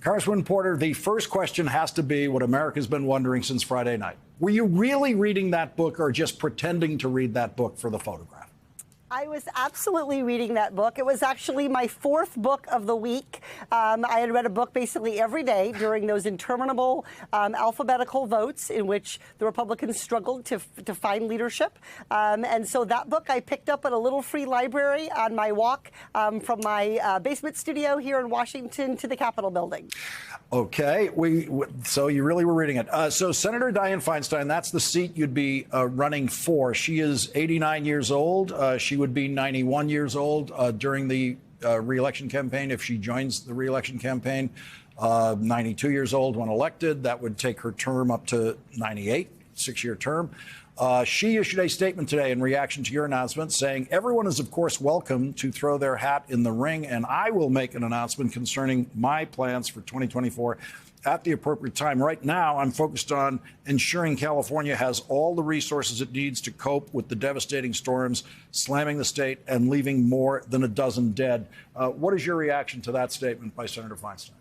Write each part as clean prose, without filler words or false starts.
Congresswoman Porter, the first question has to be what America's been wondering since Friday night. Were you really reading that book or just pretending to read that book for the photograph? I was absolutely reading that book. It was actually my fourth book of the week. I had read a book basically every day during those interminable alphabetical votes in which the Republicans struggled to find leadership. And so that book I picked up at a little free library on my walk from my basement studio here in Washington to the Capitol building. Okay, so you really were reading it. So Senator Dianne Feinstein, that's the seat you'd be running for. She is 89 years old. She would be 91 years old during the re-election campaign if she joins the re-election campaign. 92 years old when elected. That would take her term up to 98, 6-year term. She issued a statement today in reaction to your announcement saying, everyone is, of course, welcome to throw their hat in the ring, and I will make an announcement concerning my plans for 2024 at the appropriate time. Right now, I'm focused on ensuring California has all the resources it needs to cope with the devastating storms slamming the state and leaving more than a dozen dead. What is your reaction to that statement by Senator Feinstein?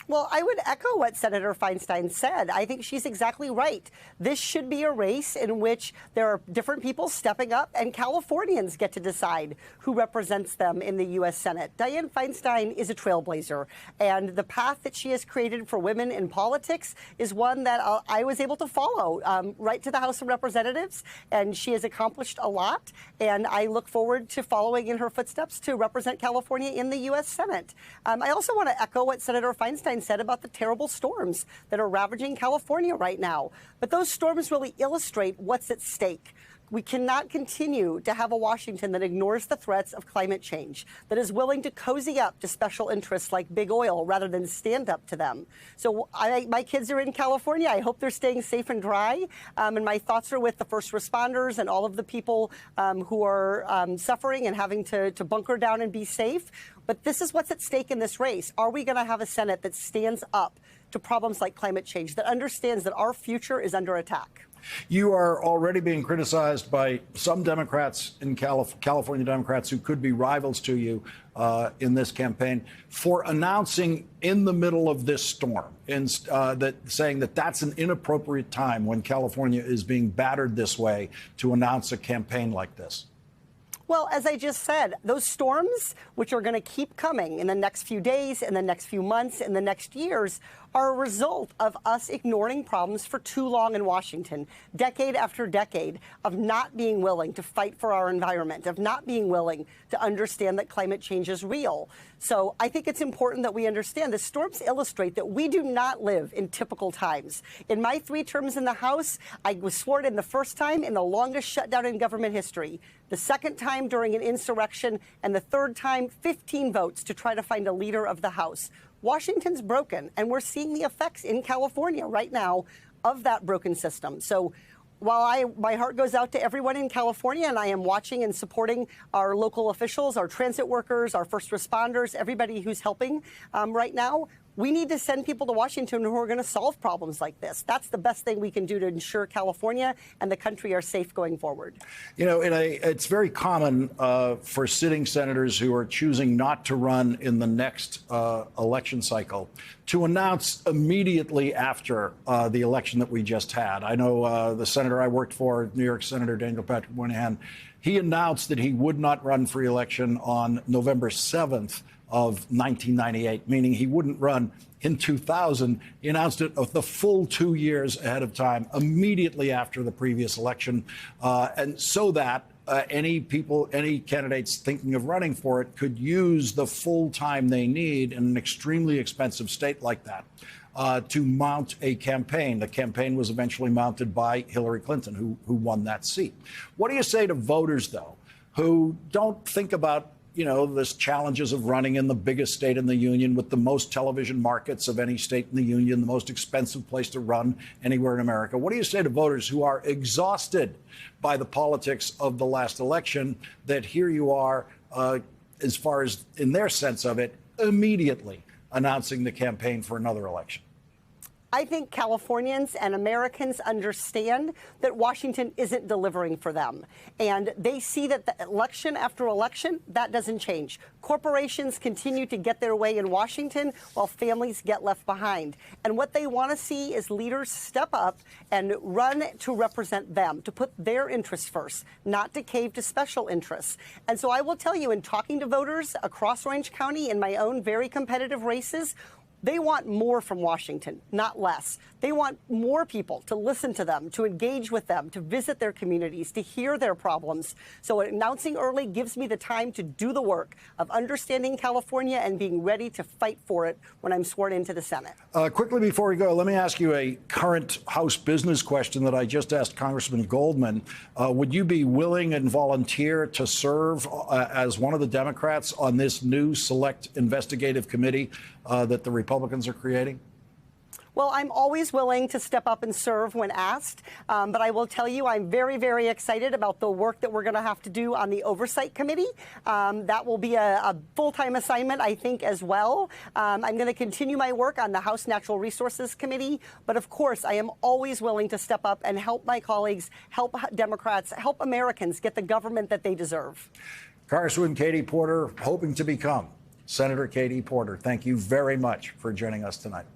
Well, I would echo what Senator Feinstein said. I think she's exactly right. This should be a race in which there are different people stepping up, and Californians get to decide who represents them in the U.S. Senate. Dianne Feinstein is a trailblazer, and the path that she has created for women in politics is one that I was able to follow right to the House of Representatives, and she has accomplished a lot, and I look forward to following in her footsteps to represent California in the U.S. Senate. I also want to echo what Senator Feinstein said about the terrible storms that are ravaging California right now. But those storms really illustrate what's at stake. We cannot continue to have a Washington that ignores the threats of climate change, that is willing to cozy up to special interests like big oil rather than stand up to them. So my kids are in California. I hope they're staying safe and dry. And my thoughts are with the first responders and all of the people who are suffering and having to bunker down and be safe. But this is what's at stake in this race. Are we going to have a Senate that stands up to problems like climate change, that understands that our future is under attack? You are already being criticized by some Democrats in California Democrats who could be rivals to you in this campaign for announcing in the middle of this storm, saying that that's an inappropriate time when California is being battered this way to announce a campaign like this. Well, as I just said, those storms, which are going to keep coming in the next few days, in the next few months, in the next years, are a result of us ignoring problems for too long in Washington, decade after decade of not being willing to fight for our environment, of not being willing to understand that climate change is real. So I think it's important that we understand the storms illustrate that we do not live in typical times. In my 3 terms in the House, I was sworn in the first time in the longest shutdown in government history, the second time during an insurrection, and the third time 15 votes to try to find a leader of the House. Washington's broken, and we're seeing the effects in California right now of that broken system. So while my heart goes out to everyone in California, and I am watching and supporting our local officials, our transit workers, our first responders, everybody who's helping right now, we need to send people to Washington who are going to solve problems like this. That's the best thing we can do to ensure California and the country are safe going forward. You know, it's very common for sitting senators who are choosing not to run in the next election cycle to announce immediately after the election that we just had. I know the senator I worked for, New York Senator Daniel Patrick Moynihan, he announced that he would not run for re-election on November 7th of 1998, meaning he wouldn't run in 2000. He announced it the full 2 years ahead of time, immediately after the previous election, and so that any candidates thinking of running for it could use the full time they need in an extremely expensive state like that to mount a campaign. The campaign was eventually mounted by Hillary Clinton, who won that seat. What do you say to voters, though, who don't think about the challenges of running in the biggest state in the union with the most television markets of any state in the union, the most expensive place to run anywhere in America? What do you say to voters who are exhausted by the politics of the last election, that here you are, as far as in their sense of it, immediately announcing the campaign for another election? I think Californians and Americans understand that Washington isn't delivering for them. And they see that the election after election, that doesn't change. Corporations continue to get their way in Washington while families get left behind. And what they want to see is leaders step up and run to represent them, to put their interests first, not to cave to special interests. And so I will tell you, in talking to voters across Orange County in my own very competitive races, they want more from Washington, not less. They want more people to listen to them, to engage with them, to visit their communities, to hear their problems. So announcing early gives me the time to do the work of understanding California and being ready to fight for it when I'm sworn into the Senate. Quickly before we go, let me ask you a current House business question that I just asked Congressman Goldman. Would you be willing and volunteer to serve as one of the Democrats on this new select investigative committee that the Republicans are creating? Well, I'm always willing to step up and serve when asked, but I will tell you I'm very, very excited about the work that we're going to have to do on the Oversight Committee. That will be a full-time assignment, I think, as well. I'm going to continue my work on the House Natural Resources Committee, but of course, I am always willing to step up and help my colleagues, help Democrats, help Americans get the government that they deserve. Congresswoman Katie Porter, hoping to become Senator Katie Porter. Thank you very much for joining us tonight.